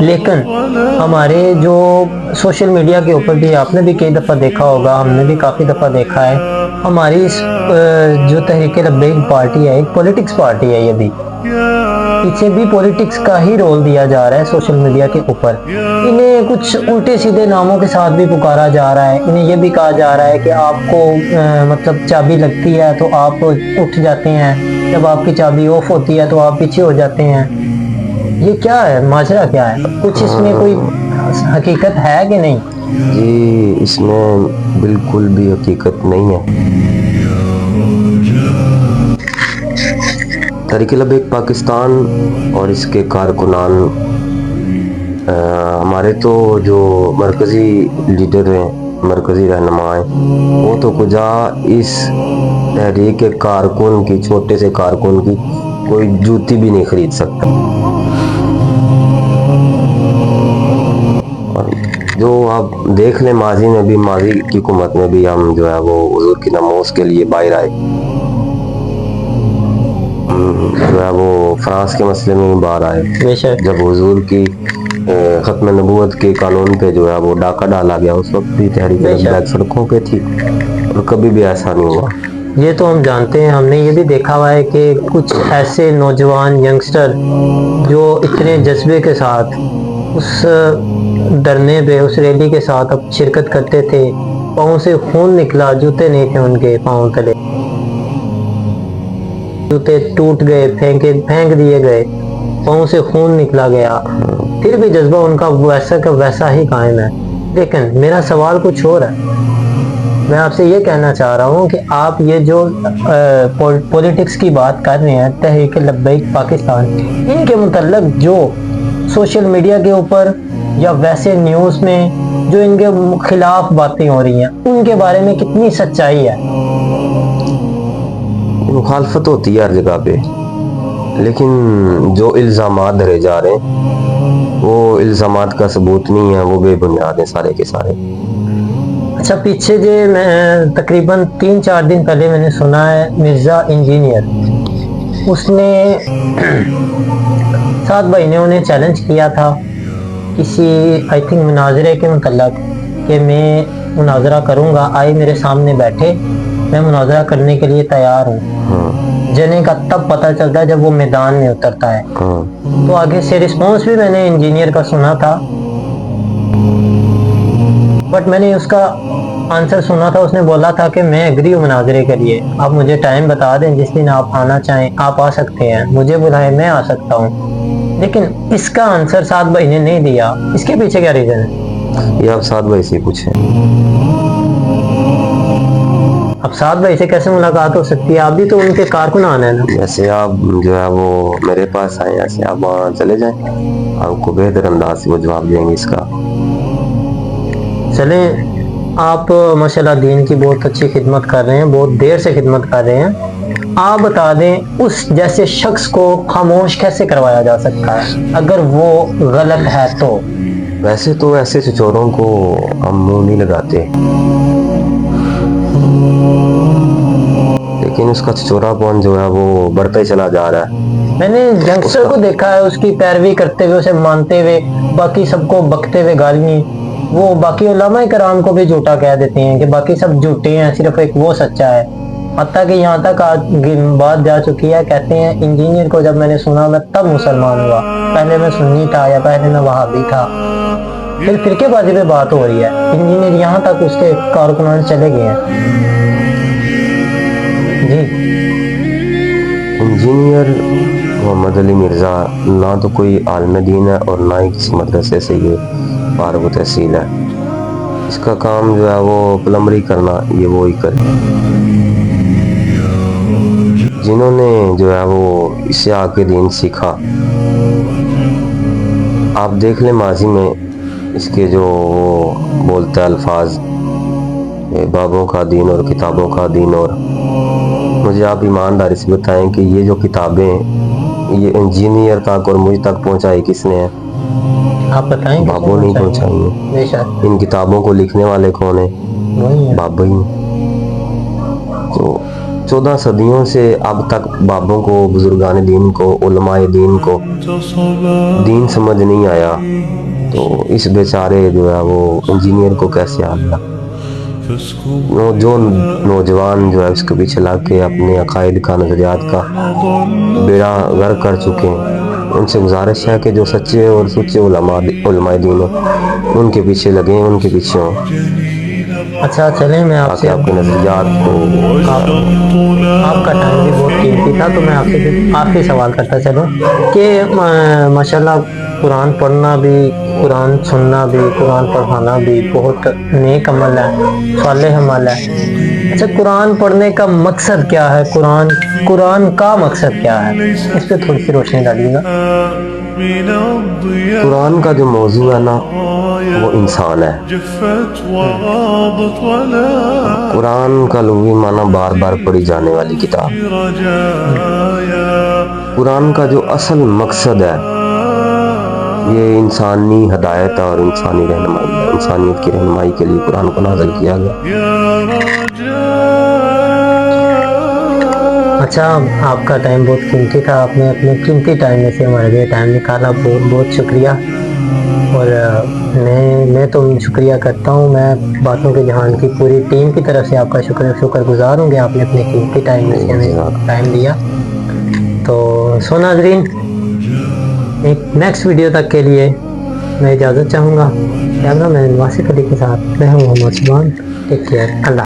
لیکن ہمارے جو سوشل میڈیا کے اوپر بھی آپ نے بھی کئی دفعہ دیکھا ہوگا, ہم نے بھی کافی دفعہ دیکھا ہے, ہماری جو تحریک لبیک پارٹی ہے ایک پولیٹکس پارٹی ہے, یہ بھی پیچھے بھی پولیٹکس کا ہی رول دیا جا رہا ہے سوشل میڈیا کے اوپر. انہیں کچھ الٹے سیدھے ناموں کے ساتھ بھی پکارا جا رہا ہے, انہیں یہ بھی کہا جا رہا ہے کہ آپ کو مطلب چابی لگتی ہے تو آپ اٹھ جاتے ہیں, جب آپ کی چابی آف ہوتی ہے تو آپ پیچھے ہو جاتے ہیں. یہ کیا ہے, ماجرا کیا ہے, کچھ اس میں کوئی حقیقت ہے کہ نہیں؟ جی اس میں بالکل بھی حقیقت نہیں ہے. تحریک لبیک پاکستان اور اس کے کارکنان ہمارے تو جو مرکزی لیڈر ہیں, مرکزی رہنما ہیں, وہ تو کجا اس تحریک کارکن کی, چھوٹے سے کارکن کی کوئی جوتی بھی نہیں خرید سکتا. جو آپ دیکھ لیں ماضی میں بھی, ماضی کی حکومت میں بھی ہم جو ہے وہ حضور کی نماز کے لیے باہر آئے, جو ہے وہ فرانس کے مسئلے میں بھی باہر آئے, جب حضور کی ختم نبوت کے قانون پہ جو ہے وہ ڈاکہ ڈالا گیا, اس وقت بھی تحریک لبیک سڑکوں پہ تھی اور کبھی بھی ایسا نہیں ہوا. یہ تو ہم جانتے ہیں, ہم نے یہ بھی دیکھا ہوا ہے کہ کچھ ایسے نوجوان ینگسٹر جو اتنے جذبے کے ساتھ اس دھرنے پہ, اس ریلی کے ساتھ اب شرکت کرتے تھے, پاؤں سے خون نکلا, جوتے نہیں تھے ان کے پاؤں تلے, جوتے ٹوٹ گئے, پھینک دیے گئے, پاؤں سے خون نکلا گیا, پھر بھی جذبہ ان کا ویسا کا ویسا ہی قائم ہے. لیکن میرا سوال کچھ اور ہے, میں آپ سے یہ کہنا چاہ رہا ہوں کہ آپ یہ جو پولیٹکس کی بات کر رہے ہیں, تحریک لبیک پاکستان, ان کے متعلق جو سوشل میڈیا کے اوپر یا ویسے نیوز میں جو ان کے خلاف باتیں ہو رہی ہیں, ان کے بارے میں کتنی سچائی ہے؟ مخالفت ہوتی ہے ہر جگہ پہ, لیکن جو الزامات دھرے جا رہے ہیں وہ الزامات کا ثبوت نہیں ہے, وہ بے بنیاد ہیں سارے کے سارے. اچھا, پیچھے جو میں تقریباً 3-4 دن پہلے میں نے سنا ہے مرزا انجینئر, اس نے سعد بھائی نے انہیں چیلنج کیا تھا کسی آئی تھنک مناظرے کے متعلق کہ میں مناظرہ کروں گا, آئے میرے سامنے بیٹھے, میں مناظرہ کرنے کے لیے تیار ہوں. جنے کا تب پتہ چلتا ہے جب وہ میدان میں اترتا ہے. تو آگے سے رسپانس بھی میں نے انجینئر کا سنا تھا, بٹ میں نے اس کا آنسر سنا تھا, اس نے بولا تھا کہ میں ایگری ہوں مناظرے کے لیے, آپ مجھے ٹائم بتا دیں, جس دن آپ آنا چاہیں آپ آ سکتے ہیں, مجھے بلائیں میں آ سکتا ہوں. لیکن اس کا آنسر سعد بھائی نے نہیں دیا, اس کے پیچھے کیا ریزن ہے؟ یہ آپ سعد بھائی سے پوچھیں. اب سعد بھائی سے کیسے ملاقات ہو سکتی ہے, آپ بھی تو ان کے کارکنان ہیں نا. جیسے آپ جو ہے وہ میرے پاس آئے, ایسے آپ وہاں چلے جائیں, آپ کو بہتر انداز سے وہ جواب دیں گے اس کا. چلیں, آپ ماشاءاللہ دین کی بہت اچھی خدمت کر رہے ہیں, بہت دیر سے خدمت کر رہے ہیں, آپ بتا دیں اس جیسے شخص کو خاموش کیسے کروایا جا سکتا ہے اگر وہ غلط ہے تو؟ ویسے تو ایسے چچوروں کو ہم منہ نہیں لگاتے, لیکن اس کا چچورا پون جو ہے وہ بڑھتا ہی چلا جا رہا ہے. میں نے ینگسٹر کو دیکھا ہے اس کی پیروی کرتے ہوئے, اسے مانتے ہوئے, باقی سب کو بکتے ہوئے گالیاں, وہ باقی علماء کرام کو بھی جھوٹا کہہ دیتے ہیں کہ باقی سب جھوٹے ہیں, صرف ایک وہ سچا ہے. حتیٰ کہ یہاں تک بات جا چکی ہے, کہتے ہیں انجینئر کو جب میں نے سنا میں تب مسلمان ہوا, پہلے میں سنی تھا یا پہلے میں وہابی تھا. پھر فرقے بازی پہ بات ہو رہی ہے, انجینئر یہاں تک اس کے کارکنان چلے گئے ہیں. جی, انجینئر محمد علی مرزا نہ تو کوئی عالم دین ہے اور نہ ہی کسی مدرسے سے یہ فارغ تحصیل ہے. اس کا کام جو ہے وہ پلمبری کرنا, یہ وہی کرے. جنہوں نے جو ہے وہ اسے آ کے دین سیکھا, آپ دیکھ لیں ماضی میں اس کے جو بولتا ہے الفاظ, بابوں کا دین اور کتابوں کا دین. اور مجھے آپ ایمانداری سے بتائیں کہ یہ جو کتابیں یہ انجینئر تک اور مجھ تک پہنچائی کس نے ہے؟ آپ بتائیں. بابوں نہیں پہنچائی ہیں. ان کتابوں کو لکھنے والے کون ہیں؟ بابا ہی. تو 14 صدیوں سے اب تک بابوں کو, بزرگان دین کو, علماء دین کو دین سمجھ نہیں آیا, تو اس بیچارے جو ہے وہ انجینئر کو کیسے آ گیا. جو نوجوان جو ہے اس کے پیچھے لگ کے اپنے عقائد کا, نظریات کا بیڑا غرق کر چکے ہیں. ان سے گزارش ہے کہ جو سچے اور سچے علماء دین ہیں ان کے پیچھے لگیں, ان کے پیچھے ہوں, اچھا چلیں میں آپ تاکہ سے, آپ کے نظریات کو. آپ کا ٹائم بھی بہت قیمتی تھا, تو میں آپ سے آخری سوال کرتا چلوں کہ ماشاءاللہ قرآن پڑھنا بھی, قرآن سننا بھی, قرآن پڑھانا بھی بہت نیک عمل ہے, صالح عمل ہے. اچھا قرآن پڑھنے کا مقصد کیا ہے, قرآن کا مقصد کیا ہے, اس پہ تھوڑی سی روشنی ڈالیے گا. قرآن کا جو موضوع ہے نا وہ انسان ہے. قرآن کا لغوی معنی بار بار پڑھی جانے والی کتاب. قرآن کا جو اصل مقصد ہے یہ انسانی ہدایت اور انسانی رہنمائی ہے. انسانیت کی رہنمائی کے لیے قرآن کو نازل کیا گیا. اچھا آپ کا ٹائم بہت قیمتی تھا, آپ نے اپنے قیمتی ٹائم میں سے ہمارے لیے ٹائم نکالا, بہت بہت شکریہ. اور میں تو شکریہ کرتا ہوں, میں باتوں کے جہان کی پوری ٹیم کی طرف سے آپ کا شکر گزار ہوں کہ آپ نے اپنے قیمتی ٹائم میں سے ہمیں ٹائم دیا. تو سو ناظرین, ایک نیکسٹ ویڈیو تک کے لیے میں اجازت چاہوں گا. کیمرہ مین واسف علی کے ساتھ میں ہوں محمد سبحان. ٹیک کیئر, اللہ.